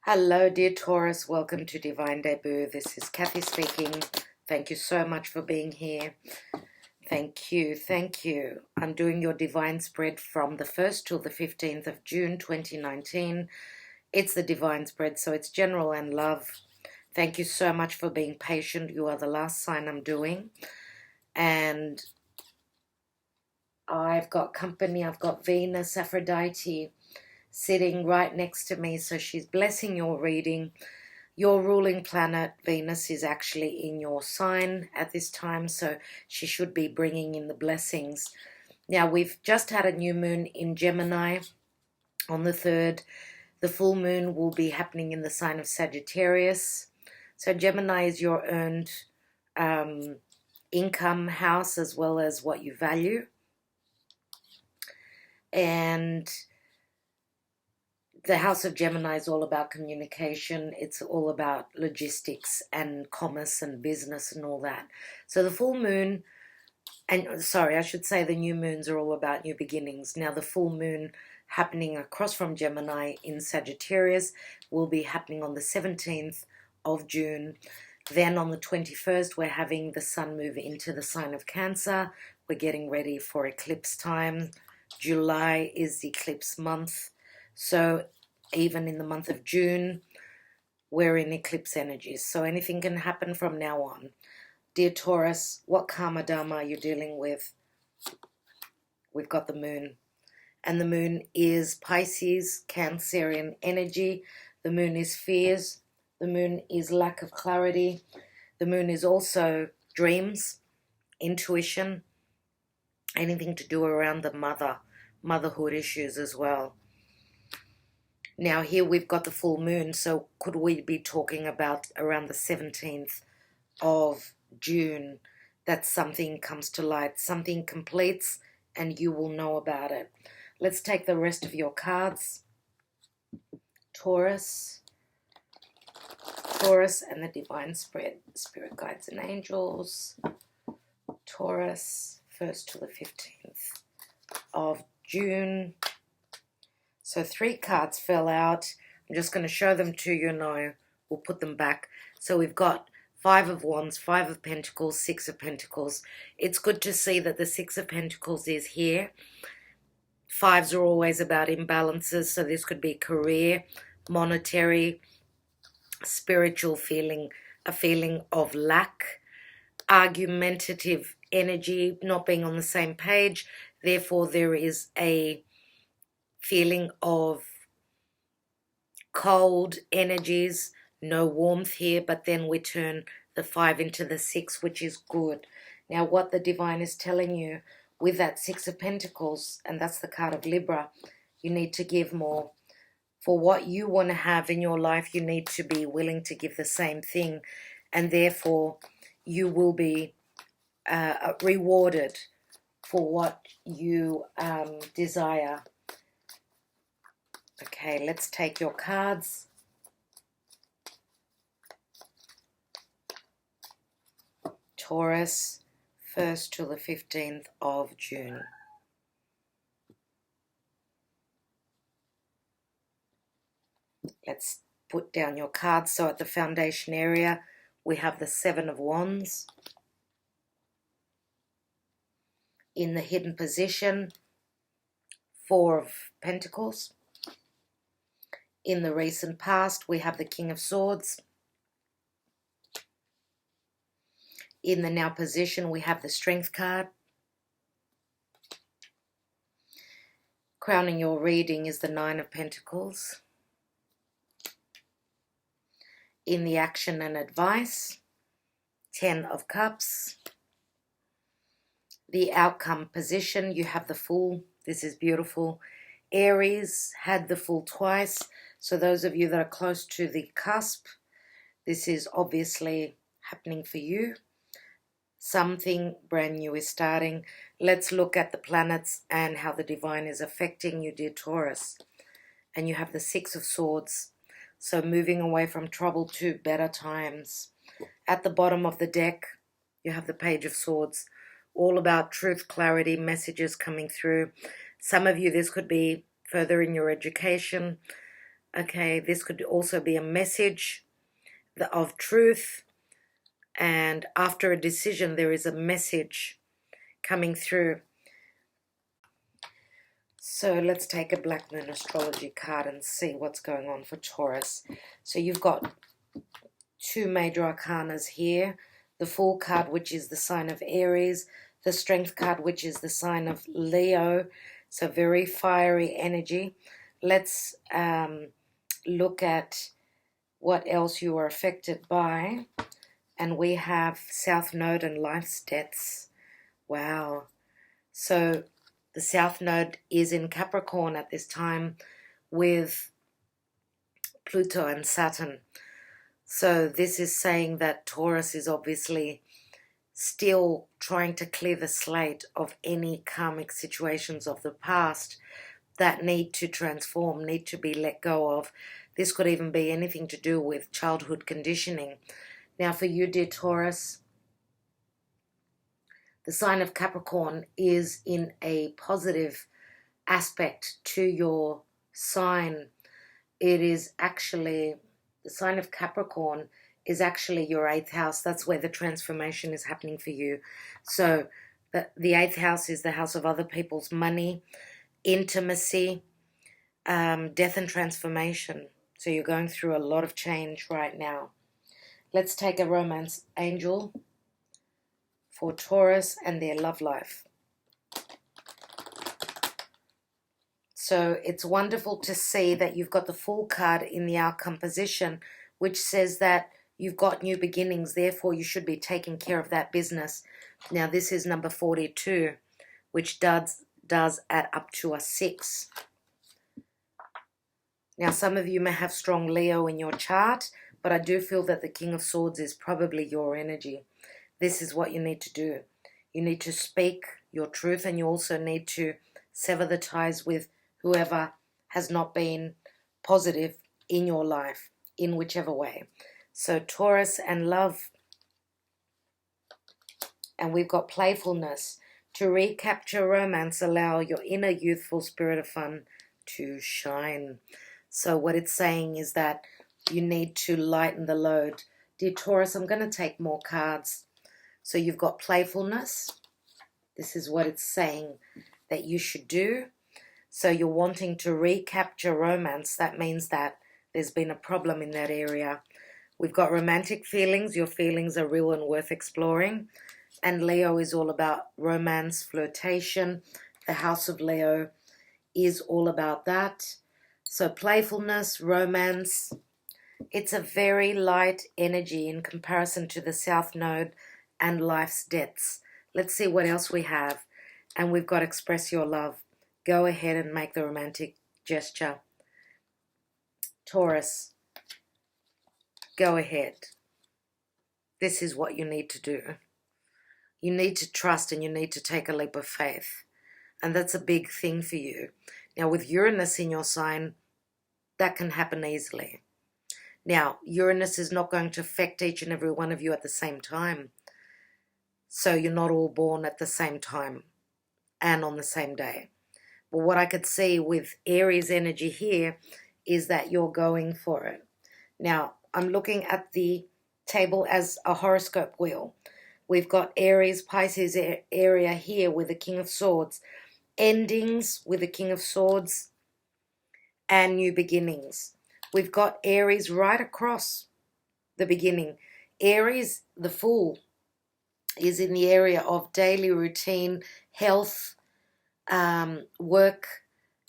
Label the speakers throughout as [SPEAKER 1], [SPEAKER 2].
[SPEAKER 1] Hello, dear Taurus. Welcome to Divine Debut. This is Kathy speaking. Thank you so much for being here. Thank you. Thank you. I'm doing your divine spread from the 1st till the 15th of June 2019. It's the divine spread, so it's general and love. Thank you so much for being patient. You are the last sign I'm doing. And I've got company. I've got Venus, Aphrodite sitting right next to me, so she's blessing your reading. Your ruling planet Venus is actually in your sign at this time, so she should be bringing in the blessings. Now, we've just had a new moon in Gemini on the 3rd. The full moon will be happening in the sign of Sagittarius. So Gemini is your earned income house as well as what you value. And the house of Gemini is all about communication. It's all about logistics and commerce and business and all that. So the full moon, and sorry, I should say the new moons are all about new beginnings. Now the full moon happening across from Gemini in Sagittarius will be happening on the 17th of June. Then on the 21st, we're having the sun move into the sign of Cancer. We're getting ready for eclipse time. July is the eclipse month. So even in the month of June, we're in eclipse energies. So anything can happen from now on. Dear Taurus, what karma dharma are you dealing with? We've got the moon. And the moon is Pisces, Cancerian energy. The moon is fears. The moon is lack of clarity. The moon is also dreams, intuition, anything to do around the motherhood issues as well. Now here we've got the full moon, so could we be talking about around the 17th of June that something comes to light, something completes, and you will know about it. Let's take the rest of your cards. Taurus and the divine spread, spirit guides and angels. Taurus, 1st to the 15th of June. So 3 cards fell out. I'm just going to show them to you now. We'll put them back. So we've got 5 of Wands, 5 of Pentacles, 6 of Pentacles. It's good to see that the 6 of Pentacles is here. 5s are always about imbalances. So this could be career, monetary, spiritual feeling, a feeling of lack, argumentative energy, not being on the same page. Therefore, there is a feeling of cold energies, no warmth here, but then we turn the 5 into the 6, which is good. Now, what the divine is telling you with that 6 of Pentacles, and that's the card of Libra, you need to give more. For what you want to have in your life, you need to be willing to give the same thing, and therefore you will be rewarded for what you desire. Okay, let's take your cards. Taurus, 1st to the 15th of June. Let's put down your cards. So at the foundation area, we have the 7 of Wands. In the hidden position, 4 of Pentacles. In the recent past, we have the King of Swords. In the now position, we have the Strength card. Crowning your reading is the 9 of Pentacles. In the action and advice, 10 of Cups. The outcome position, you have the Fool. This is beautiful. Aries had the Fool twice. So those of you that are close to the cusp, this is obviously happening for you. Something brand new is starting. Let's look at the planets and how the divine is affecting you, dear Taurus. And you have the 6 of Swords. So moving away from trouble to better times. At the bottom of the deck, you have the Page of Swords. All about truth, clarity, messages coming through. Some of you, this could be further in your education. Okay, this could also be a message of truth, and after a decision there is a message coming through. So let's take a Black Moon astrology card and see what's going on for Taurus. So you've got two major arcanas here. The Fool card, which is the sign of Aries. The Strength card, which is the sign of Leo. So very fiery energy. Let's look at what else you are affected by. And we have South Node and Life's Debts. Wow. So the South Node is in Capricorn at this time with Pluto and Saturn. So this is saying that Taurus is obviously still trying to clear the slate of any karmic situations of the past that need to transform, need to be let go of. This could even be anything to do with childhood conditioning. Now for you, dear Taurus, the sign of Capricorn is in a positive aspect to your sign. It is actually, the sign of Capricorn is actually your 8th house. That's where the transformation is happening for you. So the 8th house is the house of other people's money, intimacy, death and transformation. So you're going through a lot of change right now. Let's take a romance angel for Taurus and their love life. So it's wonderful to see that you've got the Fool card in the outcome position, which says that you've got new beginnings, therefore you should be taking care of that business. Now this is number 42, which does add up to a 6. Now some of you may have strong Leo in your chart, but I do feel that the King of Swords is probably your energy. This is what you need to do. You need to speak your truth, and you also need to sever the ties with whoever has not been positive in your life, in whichever way. So Taurus and love. And we've got playfulness. To recapture romance, allow your inner youthful spirit of fun to shine. So what it's saying is that you need to lighten the load. Dear Taurus, I'm going to take more cards. So you've got playfulness. This is what it's saying that you should do. So you're wanting to recapture romance. That means that there's been a problem in that area. We've got romantic feelings. Your feelings are real and worth exploring. And Leo is all about romance, flirtation. The house of Leo is all about that. So playfulness, romance. It's a very light energy in comparison to the South Node and Life's Debts. Let's see what else we have. And we've got express your love. Go ahead and make the romantic gesture. Taurus, go ahead. This is what you need to do. You need to trust and you need to take a leap of faith. And that's a big thing for you. Now with Uranus in your sign, that can happen easily. Now, Uranus is not going to affect each and every one of you at the same time. So you're not all born at the same time and on the same day. But what I could see with Aries energy here is that you're going for it. Now, I'm looking at the table as a horoscope wheel. We've got Aries, Pisces area here with the King of Swords. Endings with the King of Swords and new beginnings. We've got Aries right across the beginning. Aries, the Fool, is in the area of daily routine, health, work,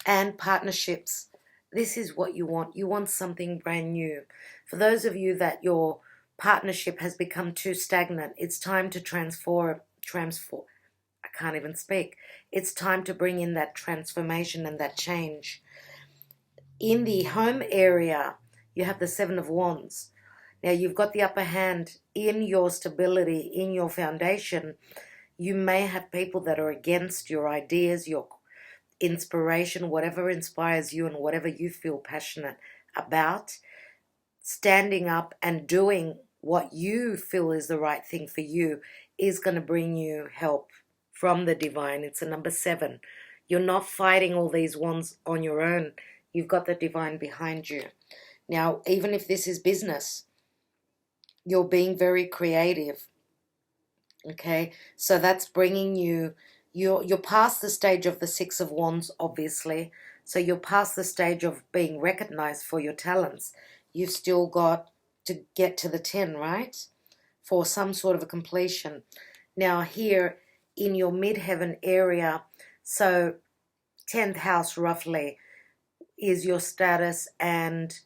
[SPEAKER 1] and partnerships. This is what you want. You want something brand new. For those of you that your partnership has become too stagnant, it's time to transform. I can't even speak. It's time to bring in that transformation and that change. In the home area, you have the Seven of Wands. Now, you've got the upper hand in your stability, in your foundation. You may have people that are against your ideas, your inspiration, whatever inspires you and whatever you feel passionate about. Standing up and doing what you feel is the right thing for you is going to bring you help from the divine. It's a number 7. You're not fighting all these wands on your own. You've got the divine behind you. Now, even if this is business, you're being very creative. Okay, so that's bringing you, you're past the stage of the Six of Wands, obviously. So you're past the stage of being recognized for your talents. You've still got to get to the 10, right? For some sort of a completion. Now here in your midheaven area, so 10th house roughly is your status and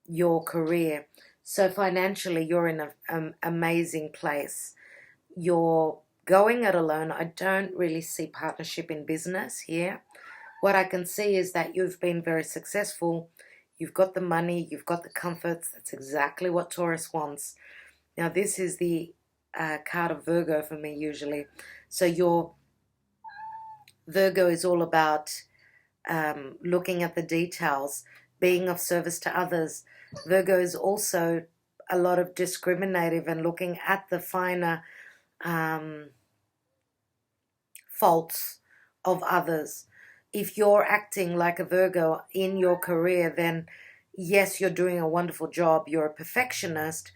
[SPEAKER 1] your career. So financially, you're in an amazing place. You're going it alone. I don't really see partnership in business here. What I can see is that you've been very successful. You've got the money, you've got the comforts. That's exactly what Taurus wants. Now, this is the card of Virgo for me usually. So your Virgo is all about looking at the details, being of service to others. Virgo is also a lot of discriminative and looking at the finer faults of others. If you're acting like a Virgo in your career, then yes, you're doing a wonderful job. You're a perfectionist,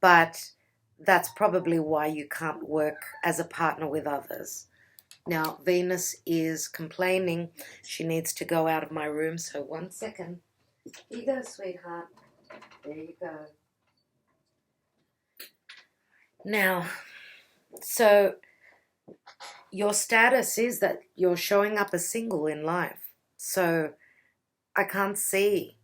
[SPEAKER 1] but that's probably why you can't work as a partner with others. Now, Venus is complaining. She needs to go out of my room, so 1 second. Here you go, sweetheart. There you go. Now, so your status is that you're showing up as single in life. So I can't see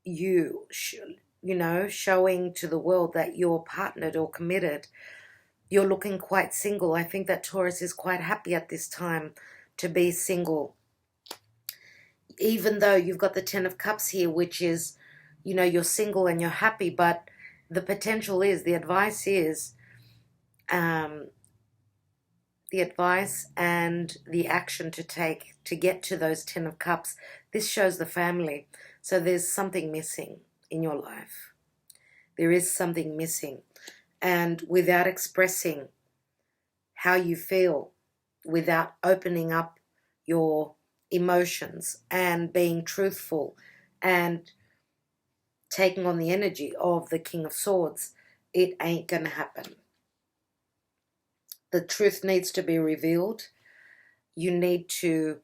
[SPEAKER 1] you, showing to the world that you're partnered or committed. You're looking quite single. I think that Taurus is quite happy at this time to be single. Even though you've got the 10 of Cups here, which is, you're single and you're happy, but the potential is, the advice is, the advice and the action to take to get to those 10 of Cups. This shows the family. So there's something missing in your life. There is something missing. And without expressing how you feel, without opening up your emotions and being truthful and taking on the energy of the King of Swords, it ain't going to happen. The truth needs to be revealed. You need to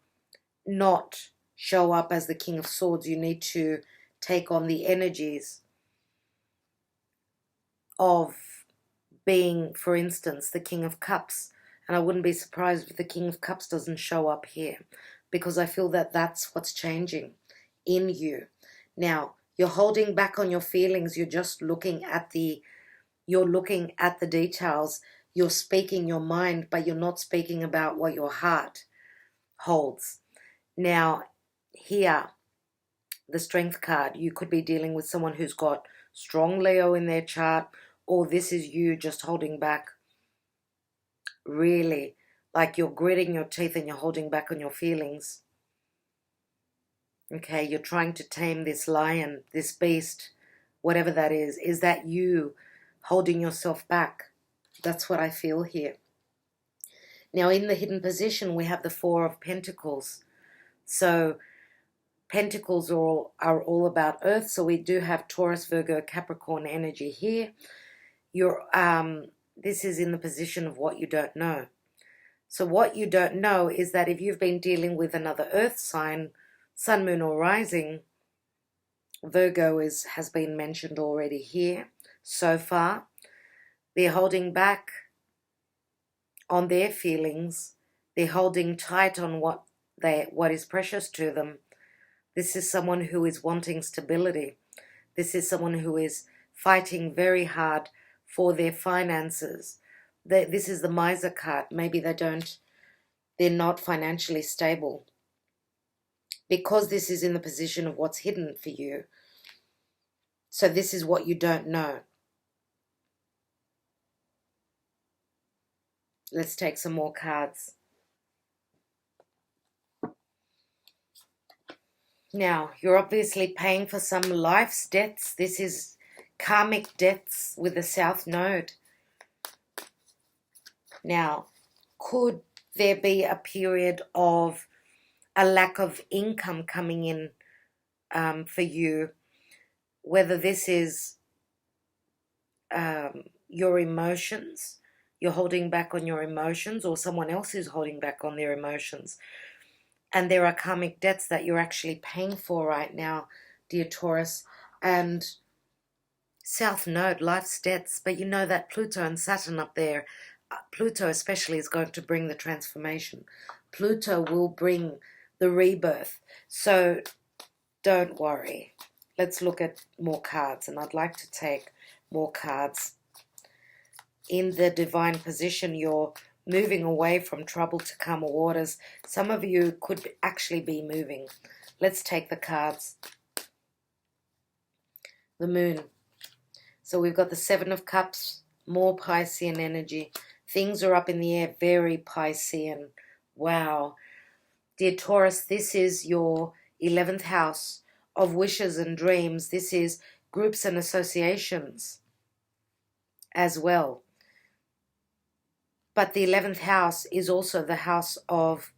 [SPEAKER 1] not show up as the King of Swords. You need to take on the energies of being, for instance, the King of Cups. And I wouldn't be surprised if the King of Cups doesn't show up here, because I feel that that's what's changing in you. Now, you're holding back on your feelings. You're just looking at the details. You're speaking your mind, but you're not speaking about what your heart holds. Now, here, the Strength card, you could be dealing with someone who's got strong Leo in their chart, or this is you just holding back, really, like you're gritting your teeth and you're holding back on your feelings. Okay, you're trying to tame this lion, this beast, whatever that is. Is that you holding yourself back? That's what I feel here. Now, in the hidden position, we have the Four of Pentacles. So Pentacles are all about Earth. So we do have Taurus, Virgo, Capricorn energy here. This is in the position of what you don't know. So what you don't know is that if you've been dealing with another Earth sign, Sun, Moon, or Rising, Virgo has been mentioned already here so far. They're holding back on their feelings. They're holding tight on what is precious to them. This is someone who is wanting stability. This is someone who is fighting very hard for their finances. This is the Miser card. Maybe they're not financially stable. Because this is in the position of what's hidden for you. So this is what you don't know. Let's take some more cards. Now, you're obviously paying for some life's debts. This is karmic debts with the South Node. Now, could there be a period of a lack of income coming in for you, whether this is your emotions, you're holding back on your emotions, or someone else is holding back on their emotions. And there are karmic debts that you're actually paying for right now, dear Taurus. And South Node, life's debts. But you know that Pluto and Saturn up there, Pluto especially, is going to bring the transformation. Pluto will bring the rebirth. So don't worry. Let's look at more cards. And I'd like to take more cards. In the divine position, you're moving away from troubled to calmer waters. Some of you could actually be moving. Let's take the cards. The Moon. So we've got the Seven of Cups, more Piscean energy. Things are up in the air, very Piscean. Wow. Dear Taurus, this is your 11th house of wishes and dreams. This is groups and associations as well. But the 11th house is also the house of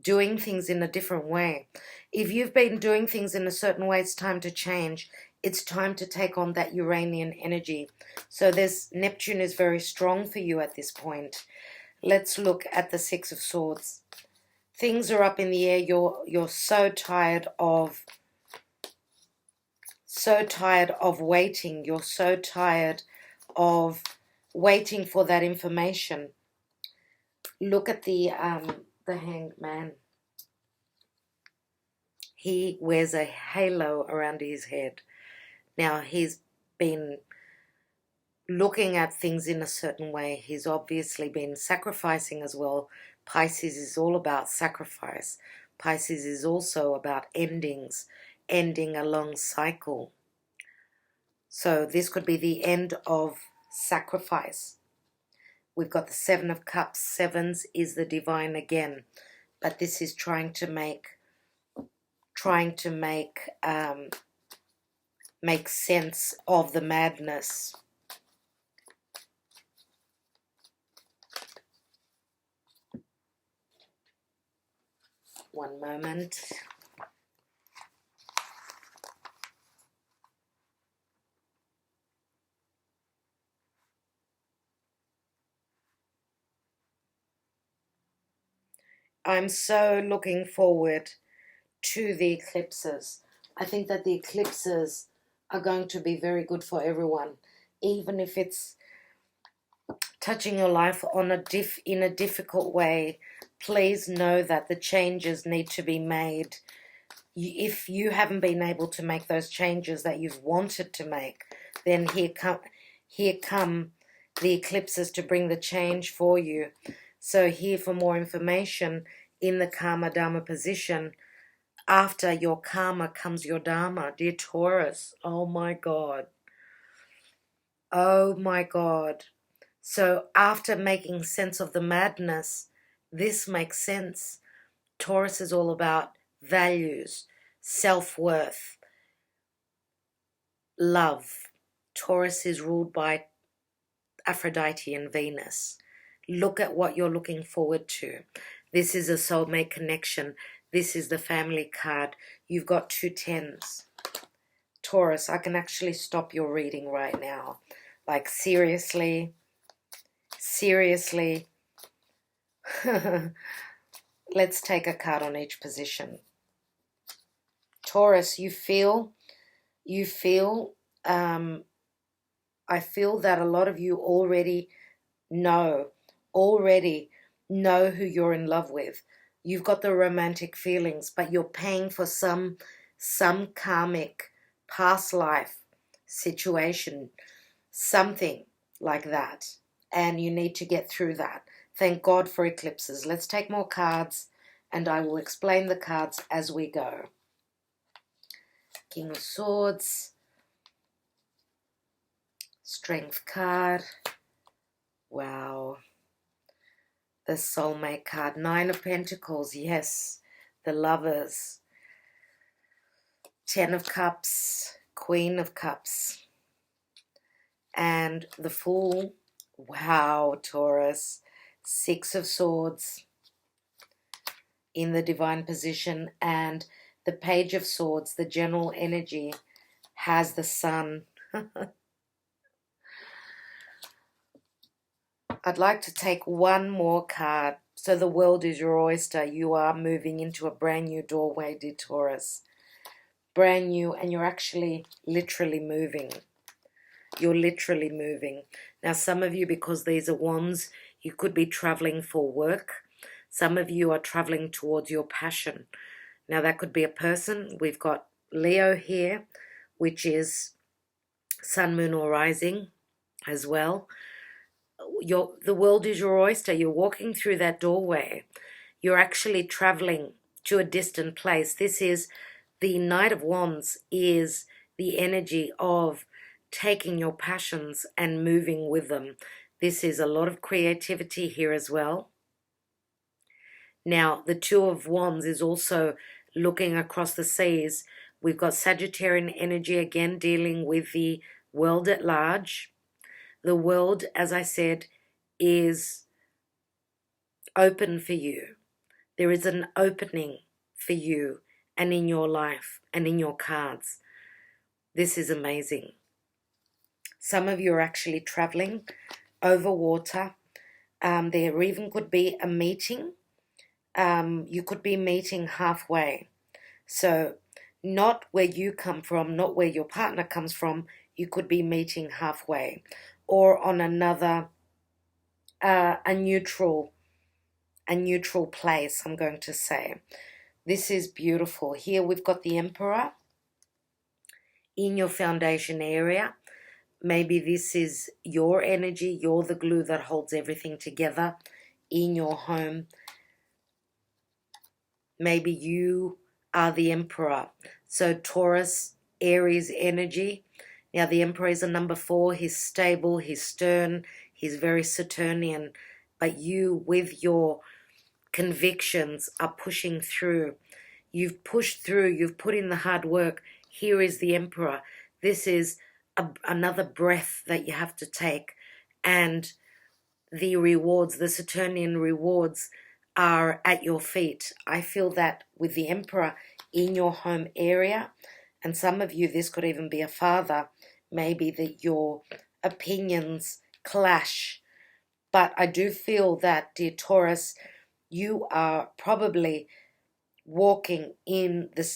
[SPEAKER 1] doing things in a different way. If you've been doing things in a certain way, it's time to change. It's time to take on that Uranian energy. So Neptune is very strong for you at this point. Let's look at the Six of Swords. Things are up in the air. You're so tired of waiting. You're so tired of waiting for that information. Look at the Hanged Man. He wears a halo around his head. Now, he's been looking at things in a certain way. He's obviously been sacrificing as well. Pisces is all about sacrifice. Pisces is also about endings, ending a long cycle. So this could be the end of sacrifice. We've got the Seven of Cups. Sevens is the divine again. But this is trying to make sense of the madness. One moment. I'm so looking forward to the eclipses. I think that the eclipses are going to be very good for everyone, even if it's touching your life on in a difficult way. Please know that the changes need to be made. If you haven't been able to make those changes that you've wanted to make, then here come the eclipses to bring the change for you. So here for more information, in the Karma Dharma position, after your karma comes your dharma, dear Taurus. Oh my God. Oh my God. So after making sense of the madness, this makes sense. Taurus is all about values, self-worth, love. Taurus is ruled by Aphrodite and Venus. Look at what you're looking forward to. This is a soulmate connection. This is the family card. You've got 2 tens. Taurus, I can actually stop your reading right now. Like, seriously. Seriously. Let's take a card on each position. Taurus, I feel that a lot of you already know who you're in love with. You've got the romantic feelings, but you're paying for some karmic past life situation, something like that. And you need to get through that. Thank God for eclipses. Let's take more cards, and I will explain the cards as we go. King of Swords. Strength card. Wow. The soulmate card. 9 of Pentacles. Yes. The Lovers. 10 of Cups. Queen of Cups. And the Fool. Wow, Taurus. 6 of Swords. in the divine position, and the Page of Swords, the general energy, has the Sun. I'd like to take one more card. So the world is your oyster. You are moving into a brand new doorway, dear Taurus. Brand new, and you're actually literally moving. You're literally moving. Now, some of you, because these are wands, you could be traveling for work. Some of you are traveling towards your passion. Now, that could be a person. We've got Leo here, which is sun, moon, or rising as well. The world is your oyster. You're walking through that doorway. You're actually traveling to a distant place. This is the Knight of Wands, is the energy of taking your passions and moving with them. This is a lot of creativity here as well. Now, the Two of Wands is also looking across the seas. We've got Sagittarian energy again, dealing with the world at large. The world, as I said, is open for you. There is an opening for you and in your life and in your cards. This is amazing. Some of you are actually traveling over water. There even could be a meeting. You could be meeting halfway. So not where you come from, not where your partner comes from. You could be meeting halfway, or on another, a neutral place, I'm going to say. This is beautiful. Here we've got the Emperor in your foundation area. Maybe this is your energy. You're the glue that holds everything together in your home. Maybe you are the Emperor. So Taurus, Aries energy. Now the Emperor is a number 4. He's stable, he's stern, he's very Saturnian. But you, with your convictions, are pushing through. You've pushed through, you've put in the hard work. Here is the Emperor. This is another breath that you have to take. And the rewards, the Saturnian rewards, are at your feet. I feel that with the Emperor in your home area, and some of you, this could even be a father, maybe that your opinions clash. But I do feel that, dear Taurus, you are probably walking in the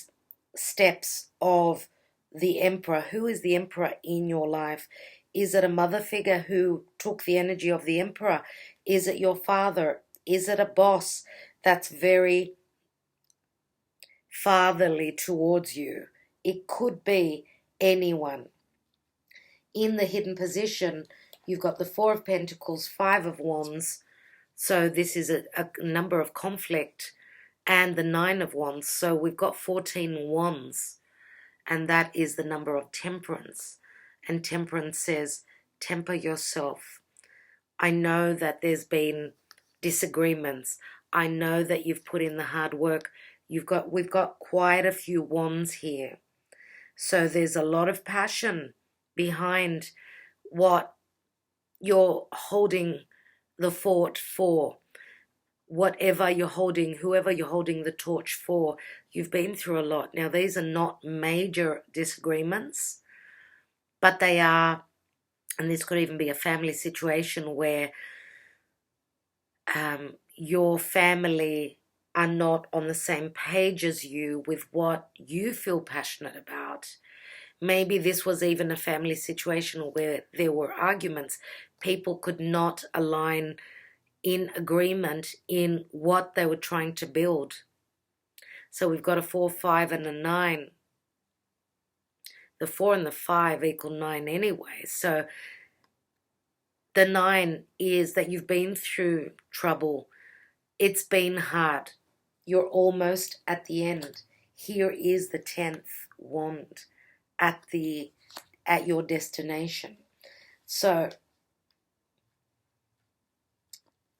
[SPEAKER 1] steps of the Emperor. Who is the Emperor in your life? Is it a mother figure who took the energy of the Emperor? Is it your father? Is it a boss that's very fatherly towards you? It could be anyone. In the hidden position, you've got the 4 of Pentacles, 5 of Wands. So this is a number of conflict, and the 9 of Wands. So we've got 14 Wands, and that is the number of temperance. And temperance says, temper yourself. I know that there's been disagreements. I know that you've put in the hard work. We've got quite a few wands here. So there's a lot of passion behind what you're holding the fort for. Whatever you're holding, whoever you're holding the torch for, you've been through a lot. Now, these are not major disagreements, but they are, and this could even be a family situation where your family are not on the same page as you with what you feel passionate about. Maybe this was even a family situation where there were arguments. People could not align in agreement in what they were trying to build. So we've got a 4, 5, and a 9. The 4 and the 5 equal 9 anyway. So the 9 is that you've been through trouble. It's been hard. You're almost at the end. Here is the 10th wand at your destination. So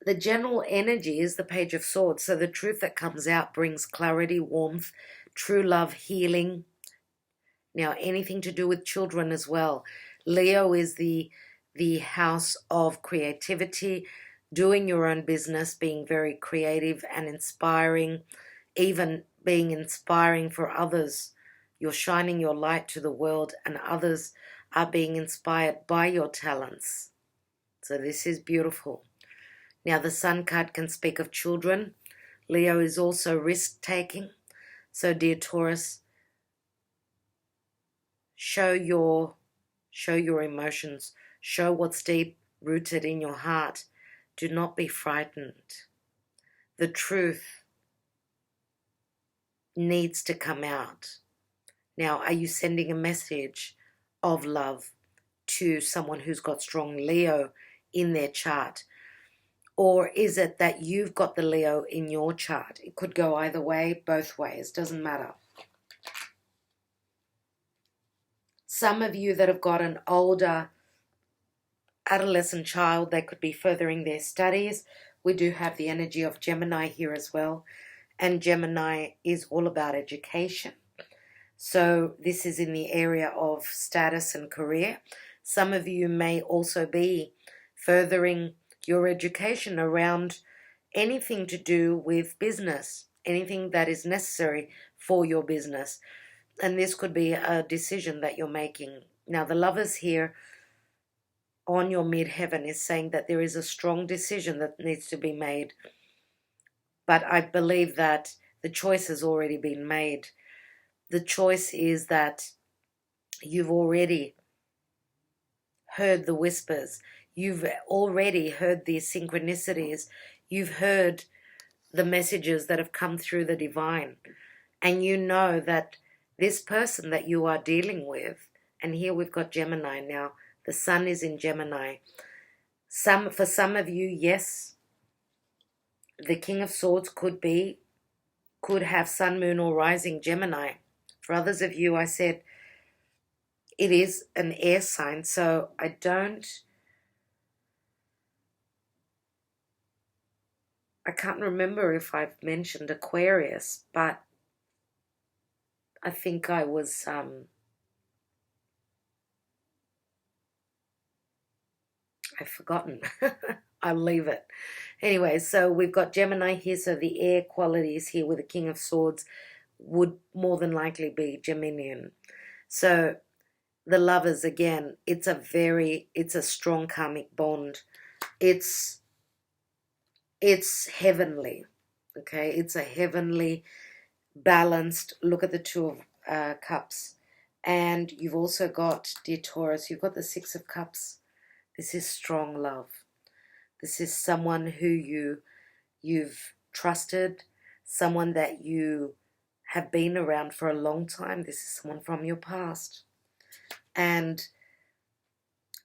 [SPEAKER 1] the general energy is the Page of Swords. So the truth that comes out brings clarity, warmth, true love, healing. Now, anything to do with children as well. Leo is the house of creativity, doing your own business, being very creative and inspiring, even being inspiring for others. You're shining your light to the world, and others are being inspired by your talents. So this is beautiful. Now the Sun card can speak of children. Leo is also risk-taking. So dear Taurus, show your emotions. Show what's deep rooted in your heart. Do not be frightened. The truth needs to come out. Now, are you sending a message of love to someone who's got strong Leo in their chart? Or is it that you've got the Leo in your chart? It could go either way, both ways, doesn't matter. Some of you that have got an older adolescent child, they could be furthering their studies. We do have the energy of Gemini here as well. And Gemini is all about education. So this is in the area of status and career. Some of you may also be furthering your education around anything to do with business, anything that is necessary for your business. And this could be a decision that you're making. Now, the Lovers here on your midheaven is saying that there is a strong decision that needs to be made. But I believe that the choice has already been made. The choice is that you've already heard the whispers. You've already heard the synchronicities. You've heard the messages that have come through the divine. And you know that this person that you are dealing with, and here we've got Gemini now, the Sun is in Gemini. For some of you, yes, the King of Swords could have Sun, Moon, or Rising Gemini. For others of you, I said it is an air sign, so I can't remember if I've mentioned Aquarius, but I think I was, I've forgotten. I'll leave it. Anyway, so we've got Gemini here, so the air qualities here with the King of Swords would more than likely be Geminian. So the Lovers, again, it's a strong karmic bond. It's heavenly, okay? It's a heavenly, balanced, look at the Two of Cups. And you've also got, dear Taurus, you've got the Six of Cups. This is strong love. This is someone who you've trusted, someone that you have been around for a long time. This is someone from your past. And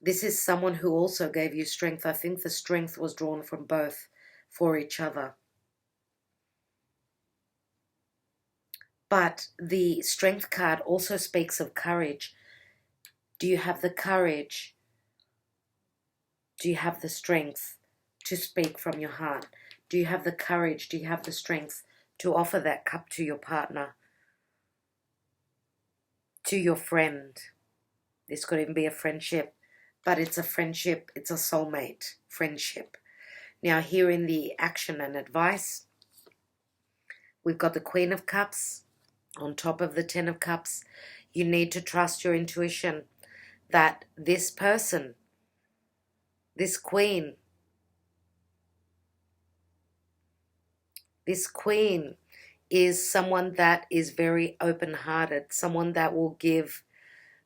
[SPEAKER 1] this is someone who also gave you strength. I think the strength was drawn from both for each other. But the Strength card also speaks of courage. Do you have the courage? Do you have the strength to speak from your heart? Do you have the courage? Do you have the strength to offer that cup to your partner, to your friend? This could even be a friendship, but it's a friendship, it's a soulmate friendship. Now here in the action and advice, we've got the Queen of Cups on top of the Ten of Cups. You need to trust your intuition that this person, this queen is someone that is very open-hearted, someone that will give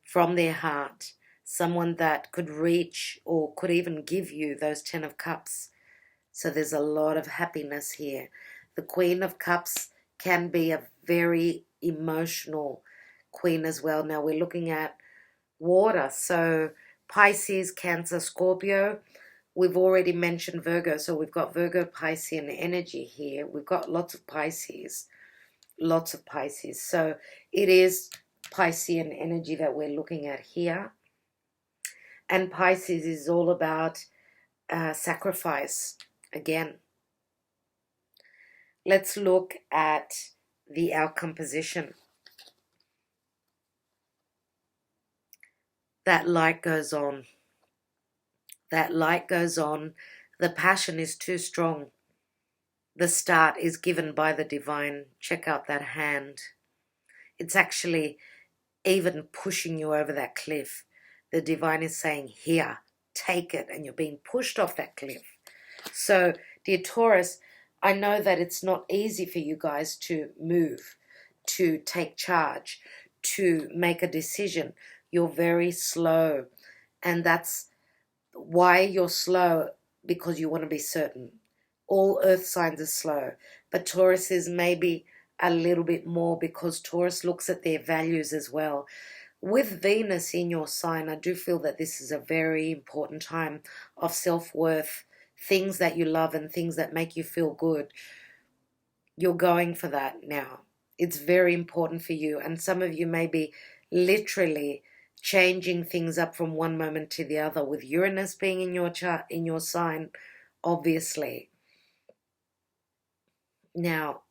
[SPEAKER 1] from their heart, someone that could reach or could even give you those Ten of Cups. So there's a lot of happiness here. The Queen of Cups can be a very emotional queen as well. Now we're looking at water, so Pisces, Cancer, Scorpio. We've already mentioned Virgo, so we've got Virgo, Piscean energy here. We've got lots of Pisces. So it is Piscean energy that we're looking at here. And Pisces is all about sacrifice. Again, let's look at the outcome position. That light goes on. That light goes on. The passion is too strong. The start is given by the divine. Check out that hand. It's actually even pushing you over that cliff. The divine is saying, here, take it, and you're being pushed off that cliff. So, dear Taurus, I know that it's not easy for you guys to move, to take charge, to make a decision. You're very slow, and that's why you're slow, because you want to be certain. All earth signs are slow, but Taurus is maybe a little bit more, because Taurus looks at their values as well. With Venus in your sign, I do feel that this is a very important time of self-worth, things that you love and things that make you feel good. You're going for that now. It's very important for you, and some of you may be literally changing things up from one moment to the other, with Uranus being in your chart, in your sign, obviously. Now,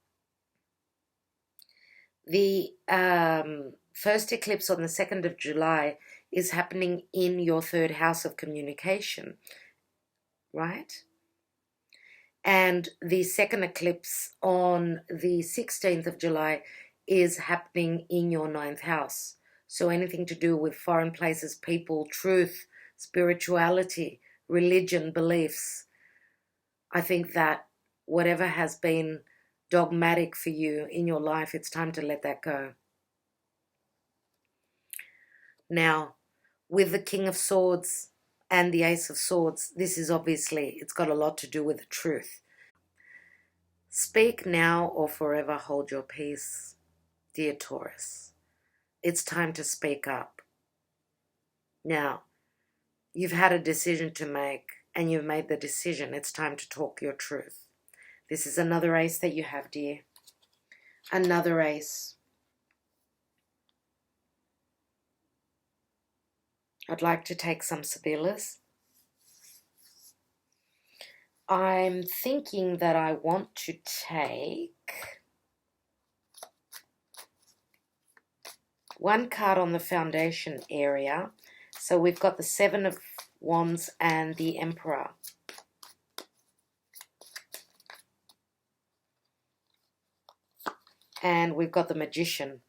[SPEAKER 1] the first eclipse on the 2nd of July is happening in your 3rd house of communication, right? And the second eclipse on the 16th of July is happening in your 9th house. So anything to do with foreign places, people, truth, spirituality, religion, beliefs. I think that whatever has been dogmatic for you in your life, it's time to let that go. Now, with the King of Swords and the Ace of Swords, this is obviously, it's got a lot to do with the truth. Speak now or forever hold your peace, dear Taurus. It's time to speak up. Now, you've had a decision to make, and you've made the decision. It's time to talk your truth. This is another ace that you have, dear. Another ace. I'd like to take some SIBILLAS. I'm thinking that I want to take one card on the foundation area. So we've got the 7 of Wands and the Emperor. And we've got the Magician.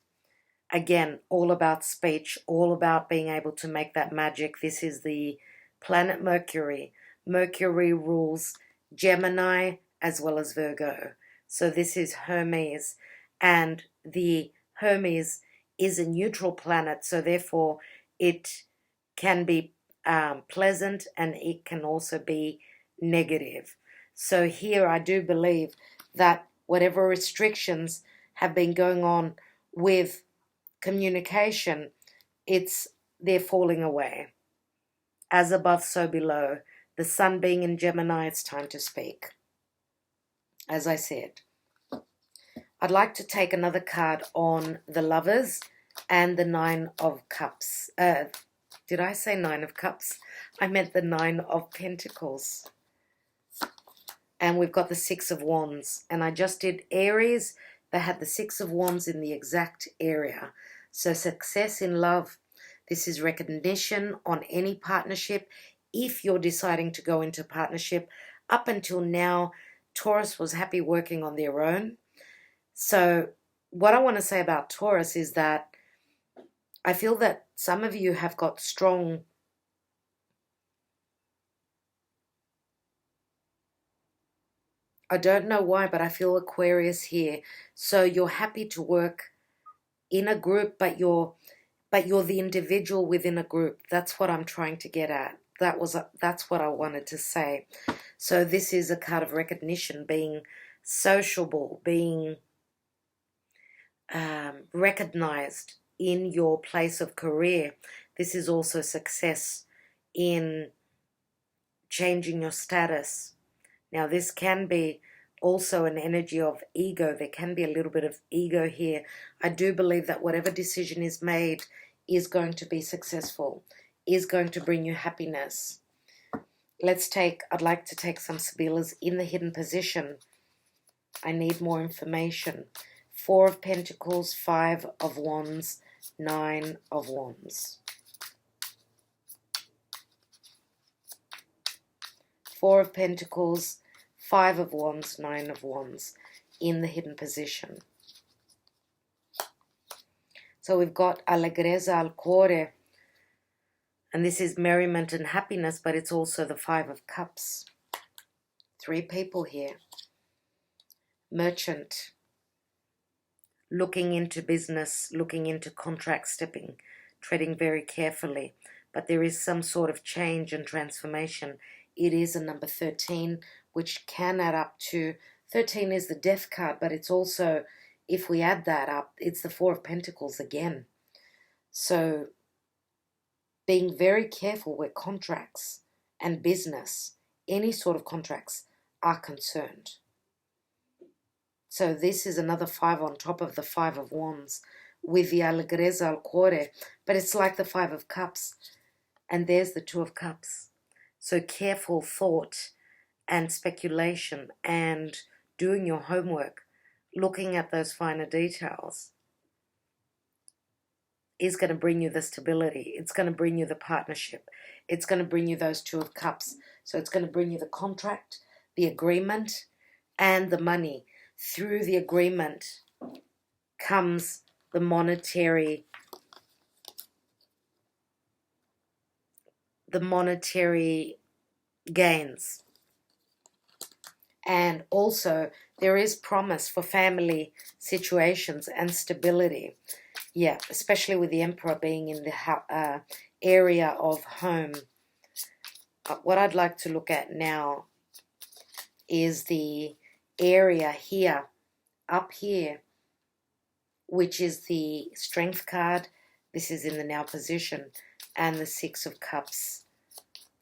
[SPEAKER 1] Again, all about speech, all about being able to make that magic. This is the planet Mercury. Mercury rules Gemini as well as Virgo. So this is Hermes, and the Hermes is a neutral planet, so therefore it can be pleasant and it can also be negative. So here I do believe that whatever restrictions have been going on with communication, they're falling away. As above, so below. The sun being in Gemini, it's time to speak. As I said, I'd like to take another card on the Lovers and the 9 of Cups. Did I say 9 of Cups? I meant the 9 of Pentacles. And we've got the 6 of Wands. And I just did Aries. They had the 6 of Wands in the exact area. So success in love. This is recognition on any partnership. If you're deciding to go into partnership, up until now, Taurus was happy working on their own. So what I want to say about Taurus is that I feel that some of you have got strong I don't know why, but I feel Aquarius here. So you're happy to work in a group, but you're the individual within a group. That's what I'm trying to get at. That's what I wanted to say. So this is a card of recognition, being sociable, being recognized in your place of career. This is also success in changing your status. Now this can be also an energy of ego. There can be a little bit of ego here. I do believe that whatever decision is made is going to be successful, is going to bring you happiness. I'd like to take some SIBILLAS in the hidden position. I need more information. 4 of Pentacles, 5 of Wands, 9 of Wands. Four of Pentacles, Five of Wands, Nine of Wands in the hidden position. So we've got Allegrezza al cuore, and this is merriment and happiness, but it's also the Five of Cups. Three people here. Merchant, looking into business, looking into contract stepping, treading very carefully, but there is some sort of change and transformation. It is a number 13, which can add up to, 13 is the Death card, but it's also, if we add that up, it's the Four of Pentacles again. So being very careful where contracts and business, any sort of contracts, are concerned. So this is another five on top of the Five of Wands with the Allegrezza al cuore, but it's like the Five of Cups, and there's the Two of Cups. So careful thought and speculation and doing your homework, looking at those finer details, is going to bring you the stability. It's going to bring you the partnership. It's going to bring you those Two of Cups. So it's going to bring you the contract, the agreement, and the money. Through the agreement comes the monetary gains. And also there is promise for family situations and stability. Yeah, especially with the Emperor being in the area of home. What I'd like to look at now is the area here, up here, which is the Strength card. This is in the Now position, and the Six of Cups.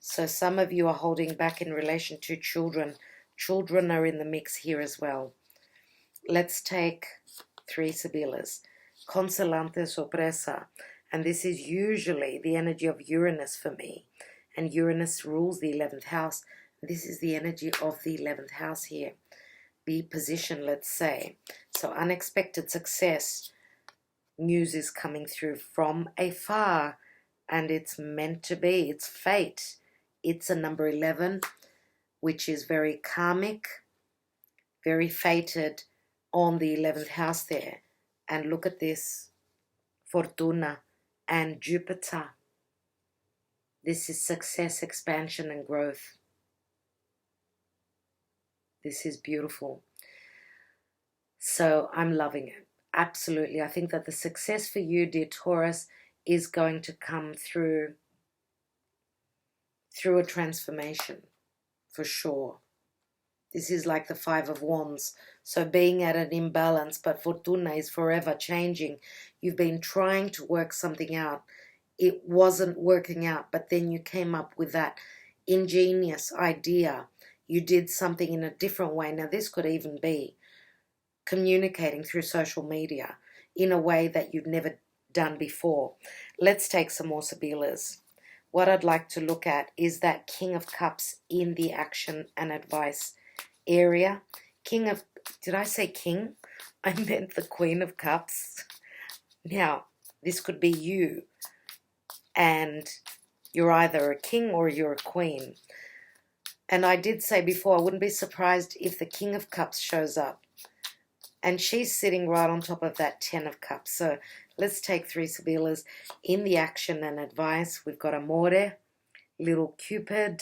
[SPEAKER 1] So some of you are holding back in relation to children. Children are in the mix here as well. Let's take three Sibillas. Consolante sorpresa. And this is usually the energy of Uranus for me. And Uranus rules the 11th house. This is the energy of the 11th house here. Be positioned, let's say. So unexpected success. News is coming through from afar. And it's meant to be. It's fate. It's a number 11, which is very karmic, very fated on the 11th house there. And look at this, Fortuna and Jupiter. This is success, expansion, and growth. This is beautiful. So I'm loving it. Absolutely. I think that the success for you, dear Taurus, is going to come through a transformation, for sure. This is like the Five of Wands. So being at an imbalance, but Fortuna is forever changing. You've been trying to work something out. It wasn't working out, but then you came up with that ingenious idea. You did something in a different way. Now this could even be communicating through social media in a way that you've never done before. Let's take some more Sibillas. What I'd like to look at is that King of Cups in the action and advice area. Did I say king? I meant the Queen of Cups. Now, this could be you, and you're either a king or you're a queen. And I did say before, I wouldn't be surprised if the King of Cups shows up. And she's sitting right on top of that 10 of Cups. So let's take three Sibillas in the action and advice. We've got Amore, Little Cupid.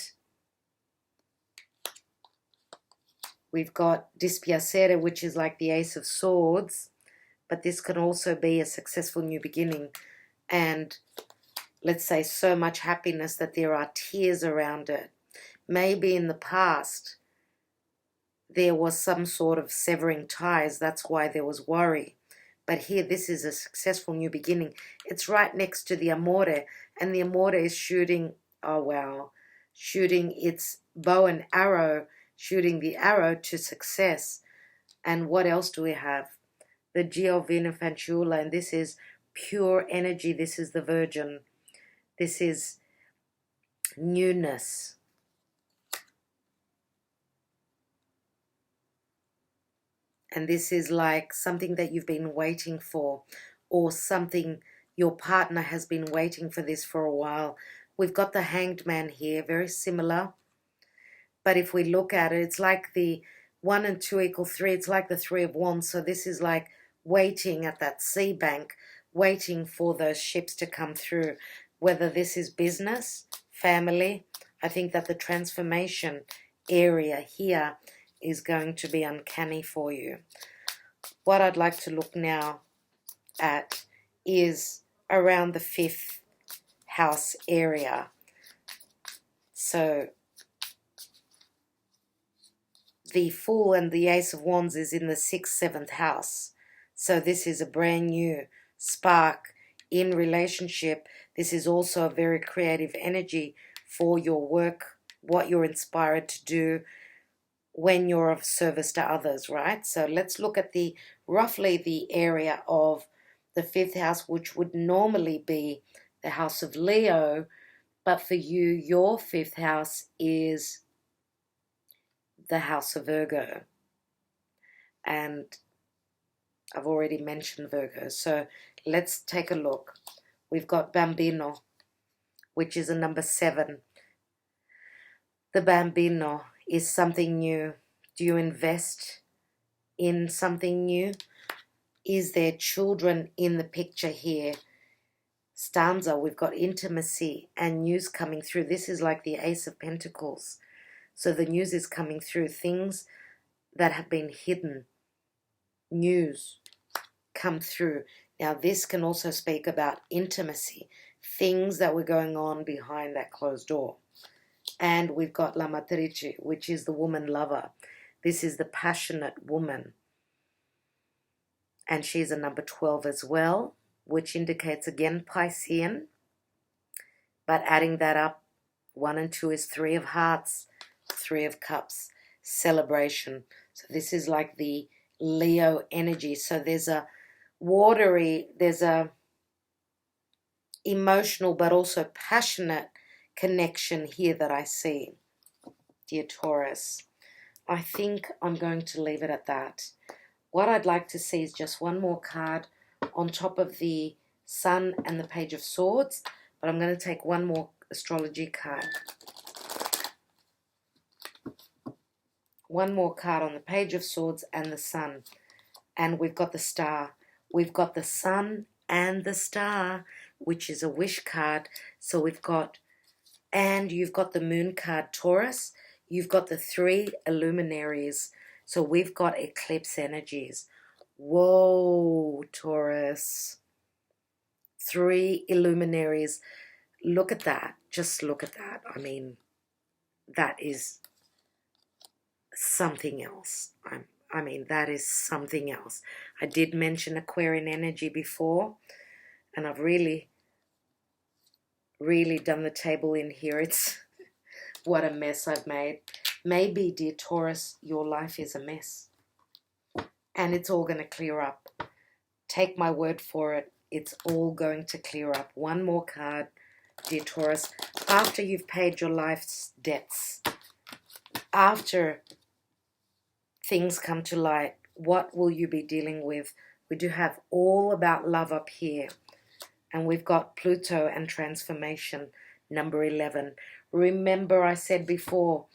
[SPEAKER 1] We've got Dispiacere, which is like the Ace of Swords. But this can also be a successful new beginning. And let's say so much happiness that there are tears around it. Maybe in the past there was some sort of severing ties. That's why there was worry. But here, this is a successful new beginning. It's right next to the Amore. And the Amore is shooting, oh wow, shooting its bow and arrow, shooting the arrow to success. And what else do we have? The Giovina Fanciulla. And this is pure energy. This is the Virgin. This is newness. And this is like something that you've been waiting for, or something your partner has been waiting for this for a while. We've got the Hanged Man here, very similar. But if we look at it, it's like the 1 and 2 equal 3. It's like the 3 of Wands. So this is like waiting at that sea bank, waiting for those ships to come through. Whether this is business, family, I think that the transformation area here is going to be uncanny for you. What I'd like to look now at is around the 5th house area. So the Fool and the Ace of Wands is in the 6th, 7th house. So this is a brand new spark in relationship. This is also a very creative energy for your work, what you're inspired to do when you're of service to others, right? So let's look at the roughly the area of the 5th house, which would normally be the house of Leo, but for you, your 5th house is the house of Virgo. And I've already mentioned Virgo. So let's take a look. We've got Bambino, which is a number 7. The Bambino is something new. Do you invest in something new? Is there children in the picture here? Stanza, we've got intimacy and news coming through. This is like the Ace of Pentacles. So the news is coming through. Things that have been hidden. News come through. Now this can also speak about intimacy. Things that were going on behind that closed door. And we've got La Matrice, which is the woman lover. This is the passionate woman. And she's a number 12 as well, which indicates again Piscean. But adding that up, 1 and 2 is 3 of hearts, 3 of cups, celebration. So this is like the Leo energy. So there's a watery, there's a emotional but also passionate connection here that I see, dear Taurus. I think I'm going to leave it at that. What I'd like to see is just one more card on top of the Sun and the Page of Swords, but I'm going to take one more astrology card. One more card on the Page of Swords and the Sun. And we've got the Star. We've got the Sun and the Star, which is a wish card. So we've got, and you've got the Moon card, Taurus. You've got the 3 luminaries. So we've got eclipse energies. Whoa, Taurus. 3 luminaries. Look at that. Just look at that. I mean, that is something else. I mean, that is something else. I did mention Aquarian energy before, and I've really done the table in here. It's what a mess I've made. Maybe, dear Taurus, your life is a mess, and it's all going to clear up. Take my word for it. It's all going to clear up. One more card, dear Taurus. After you've paid your life's debts, after things come to light, what will you be dealing with? We do have all about love up here. And we've got Pluto and transformation, number 11. Remember I said before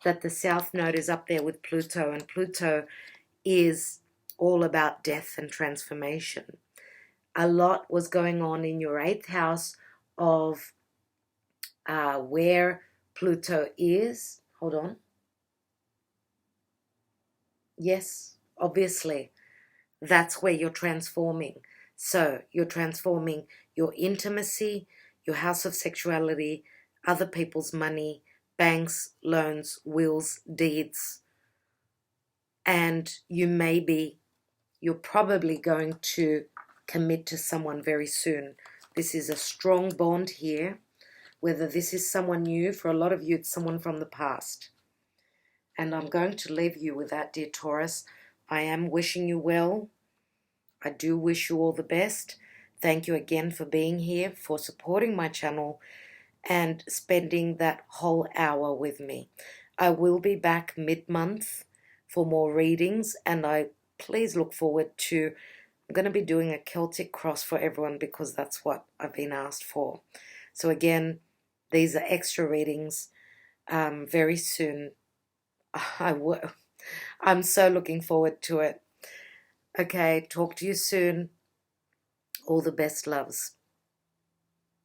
[SPEAKER 1] that the South Node is up there with Pluto, and Pluto is all about death and transformation. A lot was going on in your 8th house of where Pluto is. Hold on. Yes, obviously, that's where you're transforming. So you're transforming your intimacy, your house of sexuality, other people's money, banks, loans, wills, deeds. And you're probably going to commit to someone very soon. This is a strong bond here. Whether this is someone new, for a lot of you, it's someone from the past. And I'm going to leave you with that, dear Taurus. I am wishing you well. I do wish you all the best. Thank you again for being here, for supporting my channel, and spending that whole hour with me. I will be back mid-month for more readings, and please look forward to, I'm going to be doing a Celtic cross for everyone because that's what I've been asked for. So again, these are extra readings very soon. I'm so looking forward to it. Okay, talk to you soon. All the best, loves.